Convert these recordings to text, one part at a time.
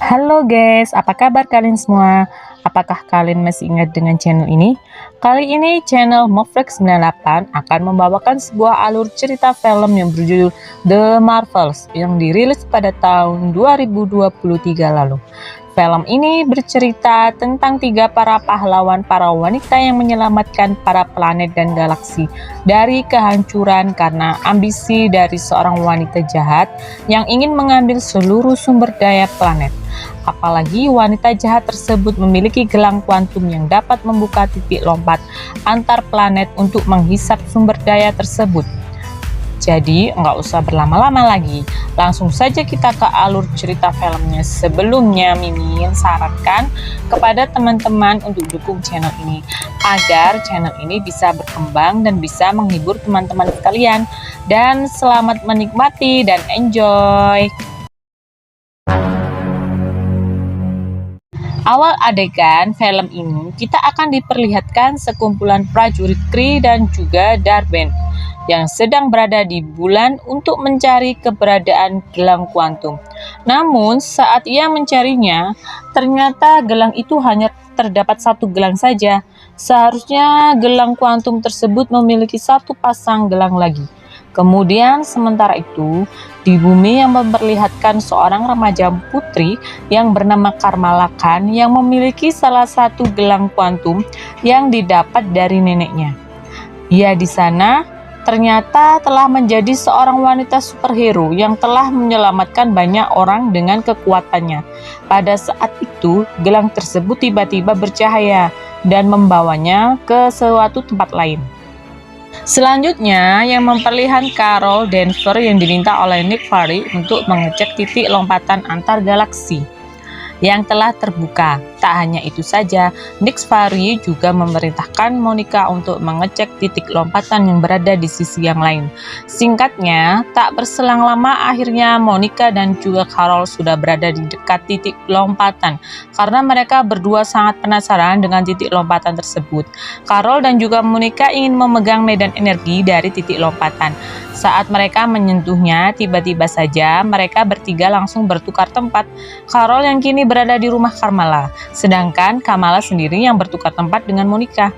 Halo guys, apa kabar kalian semua? Apakah kalian masih ingat dengan channel ini? Kali ini channel Moflex 98 akan membawakan sebuah alur cerita film yang berjudul The Marvels yang dirilis pada tahun 2023 lalu. Film ini bercerita tentang para wanita yang menyelamatkan para planet dan galaksi dari kehancuran karena ambisi dari seorang wanita jahat yang ingin mengambil seluruh sumber daya planet. Apalagi wanita jahat tersebut memiliki gelang kuantum yang dapat membuka titik lompat antar planet untuk menghisap sumber daya tersebut. Jadi nggak usah berlama-lama lagi, langsung saja kita ke alur cerita filmnya. Sebelumnya Mimin sarankan kepada teman-teman untuk dukung channel ini agar channel ini bisa berkembang dan bisa menghibur teman-teman sekalian. Dan selamat menikmati dan enjoy. Awal adegan film ini kita akan diperlihatkan sekumpulan prajurit Kree dan juga Dar-Benn yang sedang berada di bulan untuk mencari keberadaan gelang kuantum. Namun saat ia mencarinya, ternyata gelang itu hanya terdapat satu gelang saja. Seharusnya gelang kuantum tersebut memiliki satu pasang gelang lagi. Kemudian sementara itu, di bumi yang memperlihatkan seorang remaja putri yang bernama Kamala Khan yang memiliki salah satu gelang kuantum yang didapat dari neneknya. Ia di sana ternyata telah menjadi seorang wanita superhero yang telah menyelamatkan banyak orang dengan kekuatannya. Pada saat itu, gelang tersebut tiba-tiba bercahaya dan membawanya ke suatu tempat lain. Selanjutnya, yang memperlihatkan Carol Danvers yang diminta oleh Nick Fury untuk mengecek titik lompatan antar galaksi yang telah terbuka. Tak hanya itu saja, Nick Fury juga memerintahkan Monica untuk mengecek titik lompatan yang berada di sisi yang lain. Singkatnya, tak berselang lama akhirnya Monica dan juga Carol sudah berada di dekat titik lompatan karena mereka berdua sangat penasaran dengan titik lompatan tersebut. Carol dan juga Monica ingin memegang medan energi dari titik lompatan. Saat mereka menyentuhnya, tiba-tiba saja mereka bertiga langsung bertukar tempat. Carol yang kini berada di rumah Kamala, sedangkan Kamala sendiri yang bertukar tempat dengan Monica.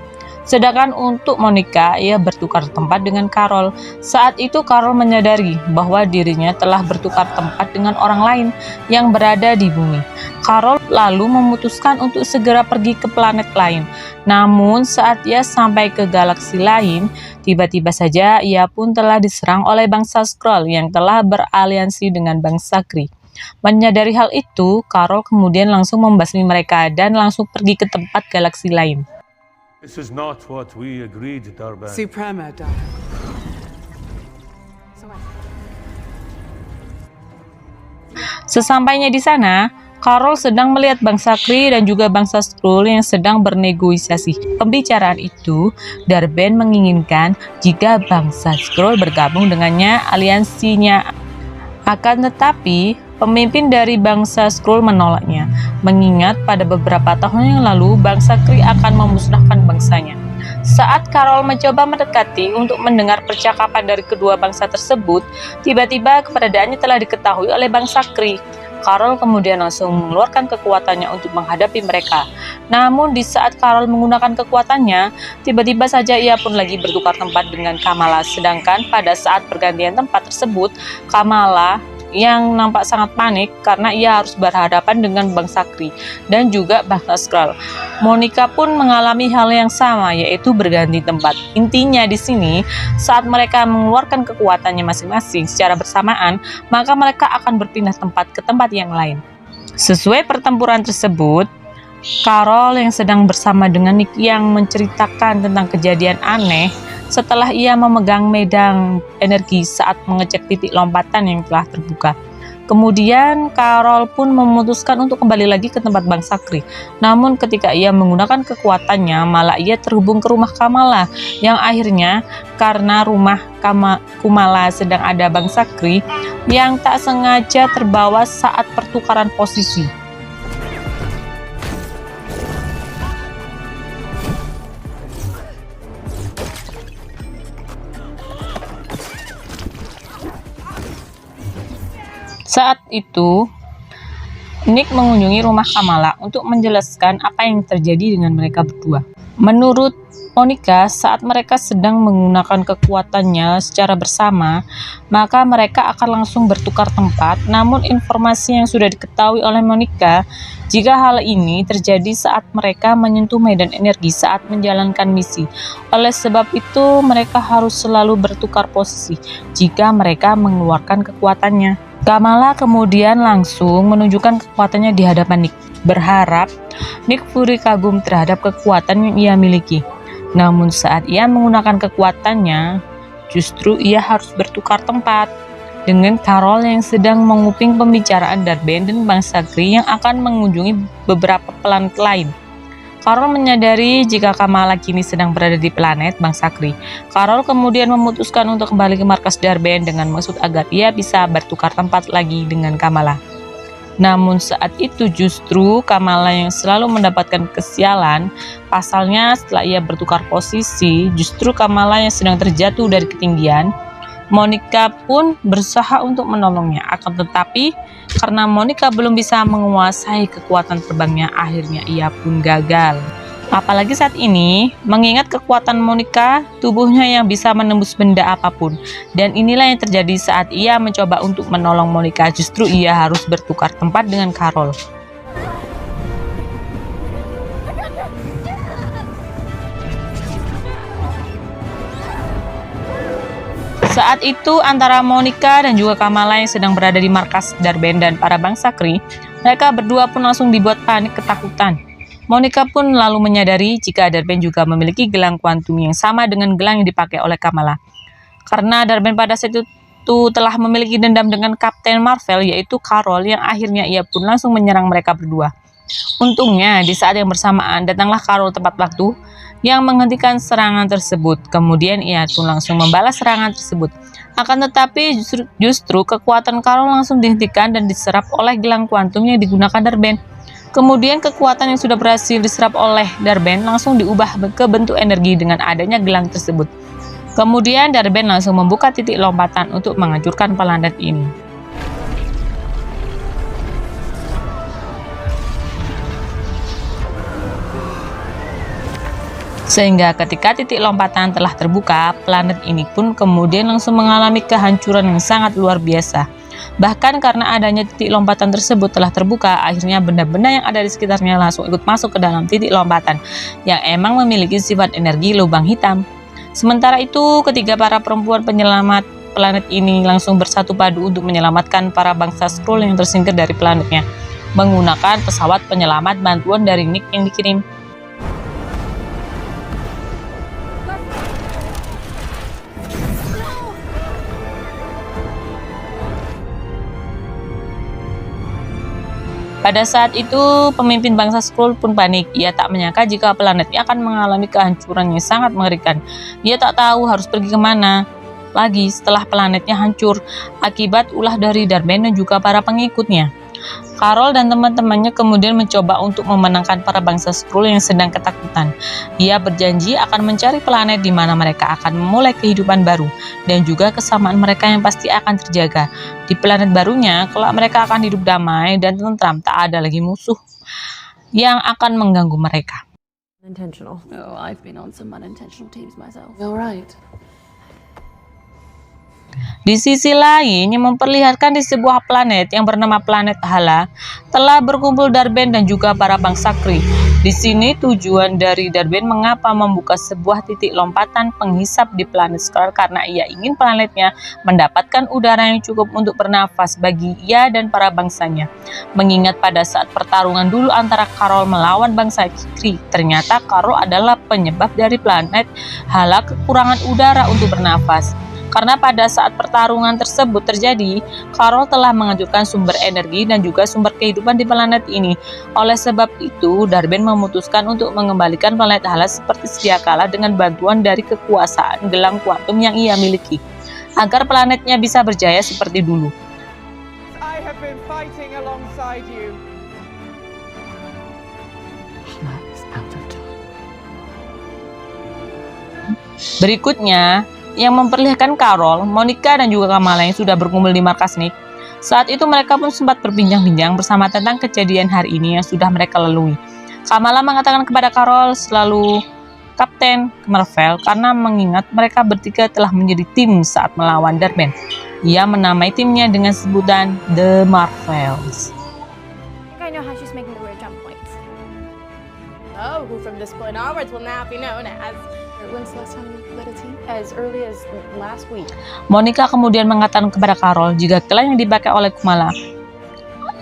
Sedangkan untuk Monica, ia bertukar tempat dengan Carol. Saat itu Carol menyadari bahwa dirinya telah bertukar tempat dengan orang lain yang berada di bumi. Carol lalu memutuskan untuk segera pergi ke planet lain. Namun saat ia sampai ke galaksi lain, tiba-tiba saja ia pun telah diserang oleh bangsa Skrull yang telah beraliansi dengan bangsa Kree. Menyadari hal itu, Carol kemudian langsung membasmi mereka dan langsung pergi ke tempat galaksi lain. This is not what we agreed, Dar-Benn. Suprema, Sesampainya di sana, Carol sedang melihat bangsa Kree dan juga bangsa Skrull yang sedang bernegosiasi. Pembicaraan itu, Dar-Benn menginginkan jika bangsa Skrull bergabung dengannya aliansinya. Akan tetapi, pemimpin dari bangsa Skrull menolaknya, mengingat pada beberapa tahun yang lalu bangsa Kree akan memusnahkan bangsanya. Saat Carol mencoba mendekati untuk mendengar percakapan dari kedua bangsa tersebut, tiba-tiba keberadaannya telah diketahui oleh bangsa Kree. Carol kemudian langsung mengeluarkan kekuatannya untuk menghadapi mereka. Namun di saat Carol menggunakan kekuatannya, tiba-tiba saja ia pun lagi bertukar tempat dengan Kamala. Sedangkan pada saat pergantian tempat tersebut, Kamala yang nampak sangat panik karena ia harus berhadapan dengan bangsa Kree dan juga bangsa Skrull. Monica pun mengalami hal yang sama, yaitu berganti tempat. Intinya di sini, saat mereka mengeluarkan kekuatannya masing-masing secara bersamaan, maka mereka akan berpindah tempat ke tempat yang lain. Sesuai pertempuran tersebut, Carol yang sedang bersama dengan Nick yang menceritakan tentang kejadian aneh setelah ia memegang medan energi saat mengecek titik lompatan yang telah terbuka. Kemudian Carol pun memutuskan untuk kembali lagi ke tempat bangsa Kree. Namun ketika ia menggunakan kekuatannya, malah ia terhubung ke rumah Kamala, yang akhirnya karena rumah Kamala sedang ada bangsa Kree yang tak sengaja terbawa saat pertukaran posisi. Saat itu, Nick mengunjungi rumah Kamala untuk menjelaskan apa yang terjadi dengan mereka berdua. Menurut Monica, saat mereka sedang menggunakan kekuatannya secara bersama, maka mereka akan langsung bertukar tempat. Namun informasi yang sudah diketahui oleh Monica, jika hal ini terjadi saat mereka menyentuh medan energi saat menjalankan misi. Oleh sebab itu, mereka harus selalu bertukar posisi jika mereka mengeluarkan kekuatannya. Kamala kemudian langsung menunjukkan kekuatannya di hadapan Nick, berharap Nick Fury kagum terhadap kekuatan yang ia miliki. Namun saat ia menggunakan kekuatannya, justru ia harus bertukar tempat dengan Carol yang sedang menguping pembicaraan Dar-Benn dan bangsa Kree yang akan mengunjungi beberapa planet lain. Carol menyadari jika Kamala kini sedang berada di planet bangsa Kree. Carol kemudian memutuskan untuk kembali ke markas Dar-Benn dengan maksud agar ia bisa bertukar tempat lagi dengan Kamala. Namun saat itu justru Kamala yang selalu mendapatkan kesialan. Pasalnya setelah ia bertukar posisi, justru Kamala yang sedang terjatuh dari ketinggian. Monica pun berusaha untuk menolongnya, akan tetapi karena Monica belum bisa menguasai kekuatan terbangnya, akhirnya ia pun gagal. Apalagi saat ini, mengingat kekuatan Monica, tubuhnya yang bisa menembus benda apapun. Dan inilah yang terjadi saat ia mencoba untuk menolong Monica, justru ia harus bertukar tempat dengan Carol. Saat itu antara Monica dan juga Kamala yang sedang berada di markas Dar-Benn dan para bangsa Kree, mereka berdua pun langsung dibuat panik ketakutan. Monica pun lalu menyadari jika Dar-Benn juga memiliki gelang kuantum yang sama dengan gelang yang dipakai oleh Kamala. Karena Dar-Benn pada saat itu telah memiliki dendam dengan Kapten Marvel, yaitu Carol, yang akhirnya ia pun langsung menyerang mereka berdua. Untungnya di saat yang bersamaan datanglah Carol tepat waktu yang menghentikan serangan tersebut. Kemudian ia pun langsung membalas serangan tersebut. Akan tetapi justru kekuatan Carol langsung dihentikan dan diserap oleh gelang kuantum yang digunakan Dar-Benn. Kemudian kekuatan yang sudah berhasil diserap oleh Dar-Benn langsung diubah ke bentuk energi dengan adanya gelang tersebut. Kemudian Dar-Benn langsung membuka titik lompatan untuk menghancurkan planet ini. Sehingga ketika titik lompatan telah terbuka, planet ini pun kemudian langsung mengalami kehancuran yang sangat luar biasa. Bahkan karena adanya titik lompatan tersebut telah terbuka, akhirnya benda-benda yang ada di sekitarnya langsung ikut masuk ke dalam titik lompatan yang emang memiliki sifat energi lubang hitam. Sementara itu, ketiga para perempuan penyelamat planet ini langsung bersatu padu untuk menyelamatkan para bangsa Skrull yang tersingkir dari planetnya menggunakan pesawat penyelamat bantuan dari Nick yang dikirim. Pada saat itu, pemimpin bangsa Skrull pun panik. Ia tak menyangka jika planetnya akan mengalami kehancuran yang sangat mengerikan. Ia tak tahu harus pergi kemana lagi setelah planetnya hancur akibat ulah dari Dar-Benn dan juga para pengikutnya. Carol dan teman-temannya kemudian mencoba untuk memenangkan para bangsa Skrull yang sedang ketakutan. Ia berjanji akan mencari planet di mana mereka akan memulai kehidupan baru dan juga kesamaan mereka yang pasti akan terjaga. Di planet barunya, kelak mereka akan hidup damai dan tentram, tak ada lagi musuh yang akan mengganggu mereka. Intentional. Oh, I've been on some unintentional teams myself. All right. Di sisi lain, yang memperlihatkan di sebuah planet yang bernama planet Hala telah berkumpul Dar-Benn dan juga para bangsa Kree. Di sini tujuan dari Dar-Benn mengapa membuka sebuah titik lompatan penghisap di planet Skrull karena ia ingin planetnya mendapatkan udara yang cukup untuk bernafas bagi ia dan para bangsanya. Mengingat pada saat pertarungan dulu antara Carol melawan bangsa Kree, ternyata Carol adalah penyebab dari planet Hala kekurangan udara untuk bernafas. Karena pada saat pertarungan tersebut terjadi, Carol telah menghancurkan sumber energi dan juga sumber kehidupan di planet ini. Oleh sebab itu, Dar-Benn memutuskan untuk mengembalikan planet Hala seperti sedia kala dengan bantuan dari kekuasaan gelang kuantum yang ia miliki, agar planetnya bisa berjaya seperti dulu. I have been fighting alongside you. Berikutnya, yang memperlihatkan Carol, Monica dan juga Kamala yang sudah berkumpul di markas Nick. Saat itu mereka pun sempat berbincang-bincang bersama tentang kejadian hari ini yang sudah mereka lalui. Kamala mengatakan kepada Carol selalu Kapten Marvel karena mengingat mereka bertiga telah menjadi tim saat melawan Darben. Ia menamai timnya dengan sebutan The Marvels. I know how she's making the weird jump points. Oh, who from this point onwards will now be known as... When's the last time you led a team? As early as last week. Monica kemudian mengatakan kepada Carol jika gelang yang dipakai oleh Kamala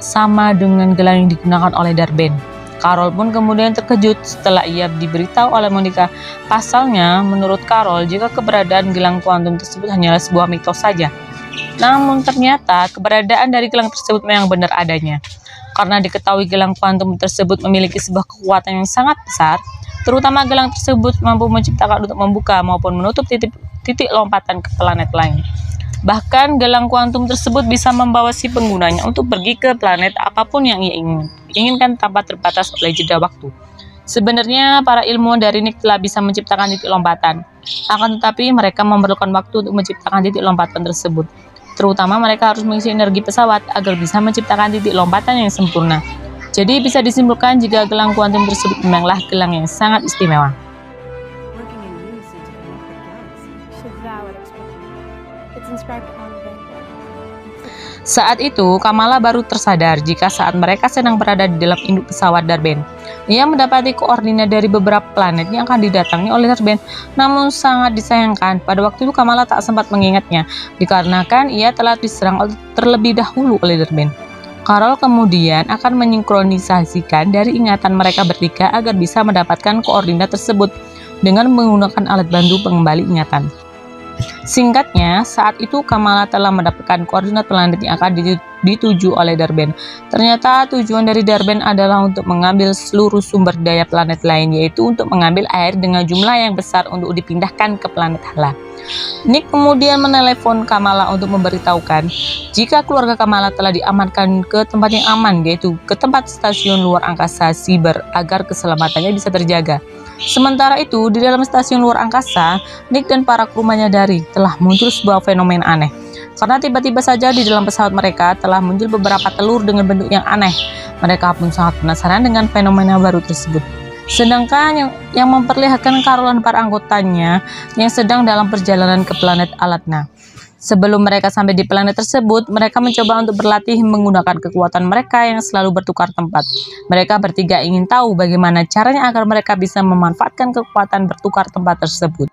sama dengan gelang yang digunakan oleh Darben. Carol pun kemudian terkejut setelah ia diberitahu oleh Monica. Pasalnya, menurut Carol, jika keberadaan gelang kuantum tersebut hanyalah sebuah mitos saja. Namun ternyata keberadaan dari gelang tersebut memang benar adanya. Karena diketahui gelang kuantum tersebut memiliki sebuah kekuatan yang sangat besar, terutama gelang tersebut mampu menciptakan untuk membuka maupun menutup titik lompatan ke planet lain. Bahkan gelang kuantum tersebut bisa membawa si penggunanya untuk pergi ke planet apapun yang ia inginkan tanpa terbatas oleh jeda waktu. Sebenarnya para ilmuwan dari Nick telah bisa menciptakan titik lompatan, akan tetapi mereka memerlukan waktu untuk menciptakan titik lompatan tersebut. Terutama mereka harus mengisi energi pesawat agar bisa menciptakan titik lompatan yang sempurna. Jadi bisa disimpulkan jika gelang kuantum tersebut memanglah gelang yang sangat istimewa. Working in unison to connect the galaxy. So that would explain. It's inscribed on the bank. Saat itu, Kamala baru tersadar jika saat mereka sedang berada di dalam induk pesawat Darben, ia mendapati koordinat dari beberapa planet yang akan didatangi oleh Darben. Namun sangat disayangkan, pada waktu itu Kamala tak sempat mengingatnya, dikarenakan ia telah diserang terlebih dahulu oleh Darben. Carol kemudian akan mensinkronisasikan dari ingatan mereka bertiga agar bisa mendapatkan koordinat tersebut dengan menggunakan alat bantu pengembali ingatan. Singkatnya, saat itu Kamala telah mendapatkan koordinat planet yang akan dituju oleh Darben. Ternyata tujuan dari Darben adalah untuk mengambil seluruh sumber daya planet lain, yaitu untuk mengambil air dengan jumlah yang besar untuk dipindahkan ke planet Hala. Nick kemudian menelepon Kamala untuk memberitahukan jika keluarga Kamala telah diamankan ke tempat yang aman, yaitu ke tempat stasiun luar angkasa Cyber agar keselamatannya bisa terjaga. Sementara itu, di dalam stasiun luar angkasa, Nick dan para kru menyadari telah muncul sebuah fenomena aneh. Karena tiba-tiba saja di dalam pesawat mereka telah muncul beberapa telur dengan bentuk yang aneh. Mereka pun sangat penasaran dengan fenomena baru tersebut. Sedangkan yang memperlihatkan Carol dan para anggotanya yang sedang dalam perjalanan ke planet Alatna. Sebelum mereka sampai di planet tersebut, mereka mencoba untuk berlatih menggunakan kekuatan mereka yang selalu bertukar tempat. Mereka bertiga ingin tahu bagaimana caranya agar mereka bisa memanfaatkan kekuatan bertukar tempat tersebut.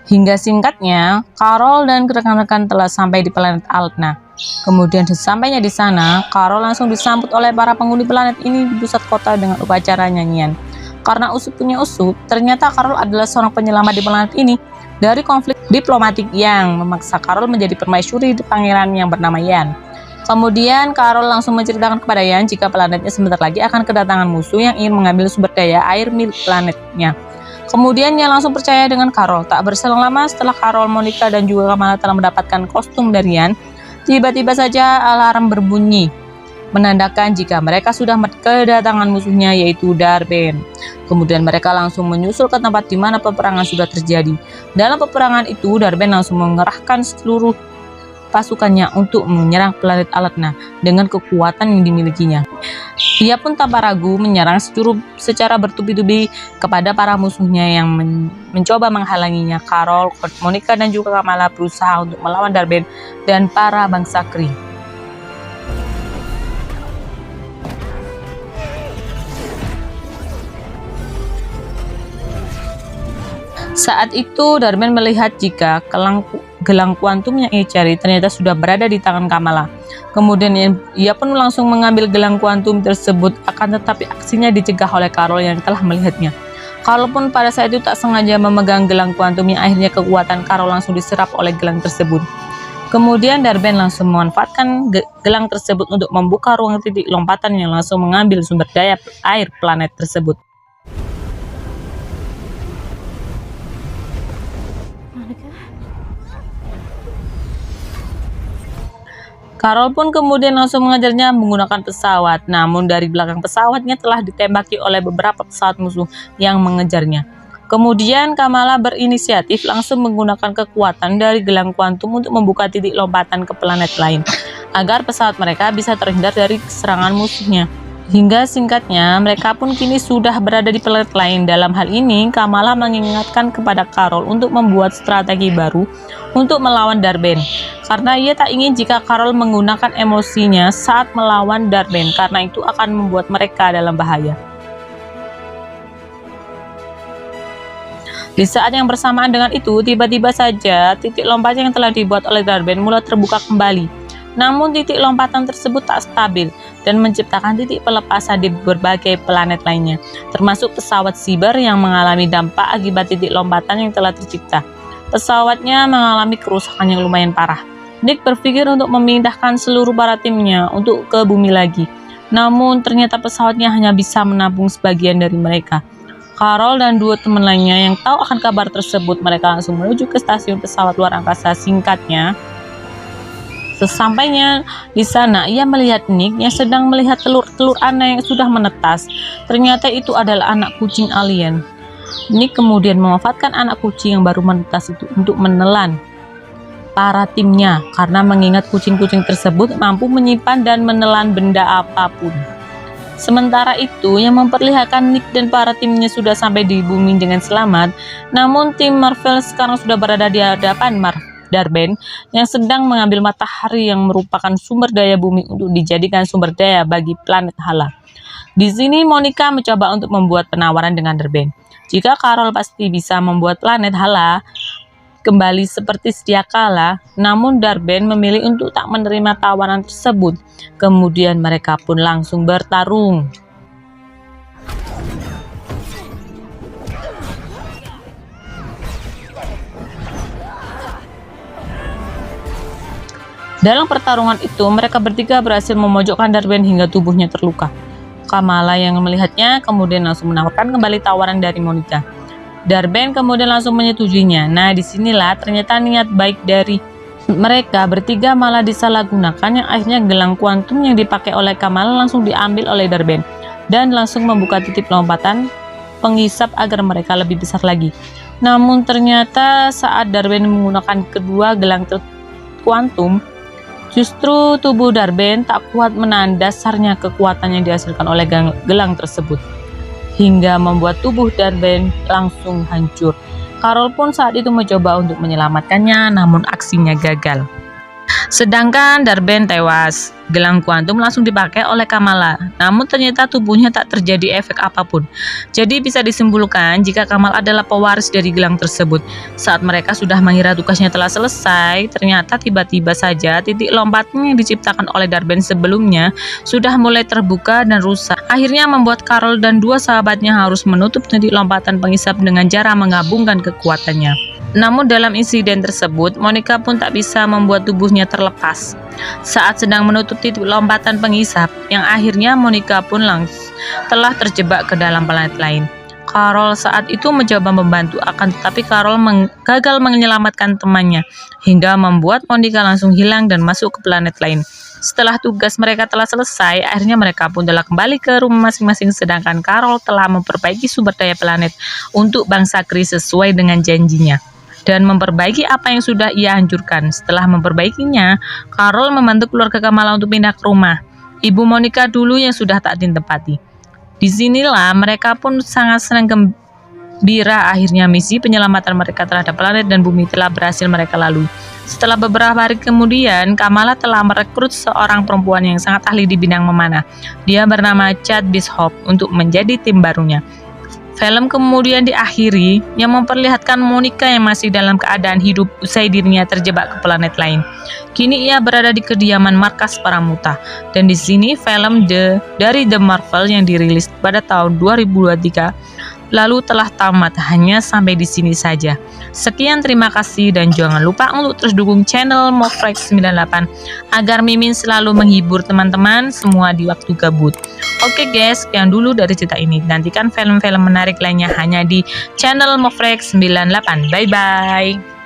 Hingga singkatnya, Carol dan rekan-rekan telah sampai di planet Alatna. Kemudian sesampainya di sana, Carol langsung disambut oleh para penghuni planet ini di pusat kota dengan upacara nyanyian. Karena usut punya usut, ternyata Carol adalah seorang penyelamat di planet ini dari konflik diplomatik yang memaksa Carol menjadi permaisuri di pangeran yang bernama Yan. Kemudian Carol langsung menceritakan kepada Yan jika planetnya sebentar lagi akan kedatangan musuh yang ingin mengambil sumber daya air milik planetnya. Kemudian Yan langsung percaya dengan Carol. Tak berselang lama setelah Carol, Monica, dan juga Kamala telah mendapatkan kostum dari Yan, tiba-tiba saja alarm berbunyi, menandakan jika mereka sudah kedatangan musuhnya, yaitu Darben. Kemudian mereka langsung menyusul ke tempat di mana peperangan sudah terjadi. Dalam peperangan itu, Darben langsung mengerahkan seluruh pasukannya untuk menyerang planet Alatna dengan kekuatan yang dimilikinya. Ia pun tanpa ragu menyerang secara bertubi-tubi kepada para musuhnya yang mencoba menghalanginya. Carol, Monica, dan juga Kamala berusaha untuk melawan Darben dan para bangsa Kree. Saat itu Darben melihat jika gelang kuantum yang ia cari ternyata sudah berada di tangan Kamala. Kemudian ia pun langsung mengambil gelang kuantum tersebut, akan tetapi aksinya dicegah oleh Carol yang telah melihatnya. Carol pun pada saat itu tak sengaja memegang gelang kuantum yang akhirnya kekuatan Carol langsung diserap oleh gelang tersebut. Kemudian Darben langsung memanfaatkan gelang tersebut untuk membuka ruang titik lompatan yang langsung mengambil sumber daya air planet tersebut. Carol pun kemudian langsung mengejarnya menggunakan pesawat, namun dari belakang pesawatnya telah ditembaki oleh beberapa pesawat musuh yang mengejarnya. Kemudian Kamala berinisiatif langsung menggunakan kekuatan dari gelang kuantum untuk membuka titik lompatan ke planet lain, agar pesawat mereka bisa terhindar dari serangan musuhnya. Hingga singkatnya, mereka pun kini sudah berada di planet lain. Dalam hal ini, Kamala mengingatkan kepada Carol untuk membuat strategi baru untuk melawan Darben. Karena ia tak ingin jika Carol menggunakan emosinya saat melawan Darben, karena itu akan membuat mereka dalam bahaya. Di saat yang bersamaan dengan itu, tiba-tiba saja titik lompatan yang telah dibuat oleh Darben mulai terbuka kembali. Namun titik lompatan tersebut tak stabil dan menciptakan titik pelepasan di berbagai planet lainnya, termasuk pesawat Cyber yang mengalami dampak akibat titik lompatan yang telah tercipta. Pesawatnya mengalami kerusakan yang lumayan parah. Nick berpikir untuk memindahkan seluruh para timnya untuk ke bumi lagi. Namun ternyata pesawatnya hanya bisa menampung sebagian dari mereka. Carol dan dua teman lainnya yang tahu akan kabar tersebut, mereka langsung menuju ke stasiun pesawat luar angkasa singkatnya. Sesampainya di sana, ia melihat Nick yang sedang melihat telur-telur aneh yang sudah menetas. Ternyata itu adalah anak kucing alien. Nick kemudian memanfaatkan anak kucing yang baru menetas itu untuk menelan para timnya, karena mengingat kucing-kucing tersebut mampu menyimpan dan menelan benda apapun. Sementara itu, yang memperlihatkan Nick dan para timnya sudah sampai di bumi dengan selamat. Namun tim Marvel sekarang sudah berada di hadapan Darben yang sedang mengambil matahari yang merupakan sumber daya bumi untuk dijadikan sumber daya bagi planet Hala. Di sini Monica mencoba untuk membuat penawaran dengan Darben. Jika Carol pasti bisa membuat planet Hala kembali seperti sedia kala, namun Darben memilih untuk tak menerima tawaran tersebut. Kemudian mereka pun langsung bertarung. Dalam pertarungan itu, mereka bertiga berhasil memojokkan Darben hingga tubuhnya terluka. Kamala yang melihatnya kemudian langsung menawarkan kembali tawaran dari Monica. Darben kemudian langsung menyetujuinya. Nah, disinilah ternyata niat baik dari mereka bertiga malah disalahgunakan, yang akhirnya gelang kuantum yang dipakai oleh Kamala langsung diambil oleh Darben dan langsung membuka titik lompatan penghisap agar mereka lebih besar lagi. Namun ternyata saat Darben menggunakan kedua gelang kuantum, justru tubuh Darben tak kuat menahan dasarnya kekuatan yang dihasilkan oleh gelang tersebut, hingga membuat tubuh Darben langsung hancur. Carol pun saat itu mencoba untuk menyelamatkannya, namun aksinya gagal. Sedangkan Darben tewas. Gelang kuantum langsung dipakai oleh Kamala, namun ternyata tubuhnya tak terjadi efek apapun. Jadi bisa disimpulkan jika Kamala adalah pewaris dari gelang tersebut. Saat mereka sudah mengira tugasnya telah selesai, ternyata tiba-tiba saja titik lompatan yang diciptakan oleh Darben sebelumnya sudah mulai terbuka dan rusak. Akhirnya membuat Carol dan dua sahabatnya harus menutup titik lompatan penghisap dengan cara menggabungkan kekuatannya. Namun dalam insiden tersebut, Monica pun tak bisa membuat tubuhnya terlepas saat sedang menutup titik lompatan penghisap, yang akhirnya Monica pun telah terjebak ke dalam planet lain. Carol saat itu mencoba membantu, akan tetapi Carol gagal menyelamatkan temannya, hingga membuat Monica langsung hilang dan masuk ke planet lain. Setelah tugas mereka telah selesai, akhirnya mereka pun telah kembali ke rumah masing-masing, sedangkan Carol telah memperbaiki sumber daya planet untuk bangsa Kree sesuai dengan janjinya dan memperbaiki apa yang sudah ia hancurkan. Setelah memperbaikinya, Carol membantu keluarga Kamala untuk pindah ke rumah ibu Monica dulu yang sudah tak ditempati. Disinilah mereka pun sangat senang gembira, akhirnya misi penyelamatan mereka terhadap planet dan bumi telah berhasil mereka lalui. Setelah beberapa hari kemudian, Kamala telah merekrut seorang perempuan yang sangat ahli di bidang memanah. Dia bernama Chad Bishop untuk menjadi tim barunya. Film kemudian diakhiri yang memperlihatkan Monica yang masih dalam keadaan hidup usai dirinya terjebak ke planet lain. Kini ia berada di kediaman markas Perang Muta. Dan di sini film dari The Marvel yang dirilis pada tahun 2023 lalu telah tamat, hanya sampai di sini saja. Sekian, terima kasih dan jangan lupa untuk terus dukung channel Mofrex 98 agar Mimin selalu menghibur teman-teman semua di waktu gabut. Oke guys, sekian dulu dari cerita ini. Nantikan film-film menarik lainnya hanya di channel Mofrex 98. Bye bye.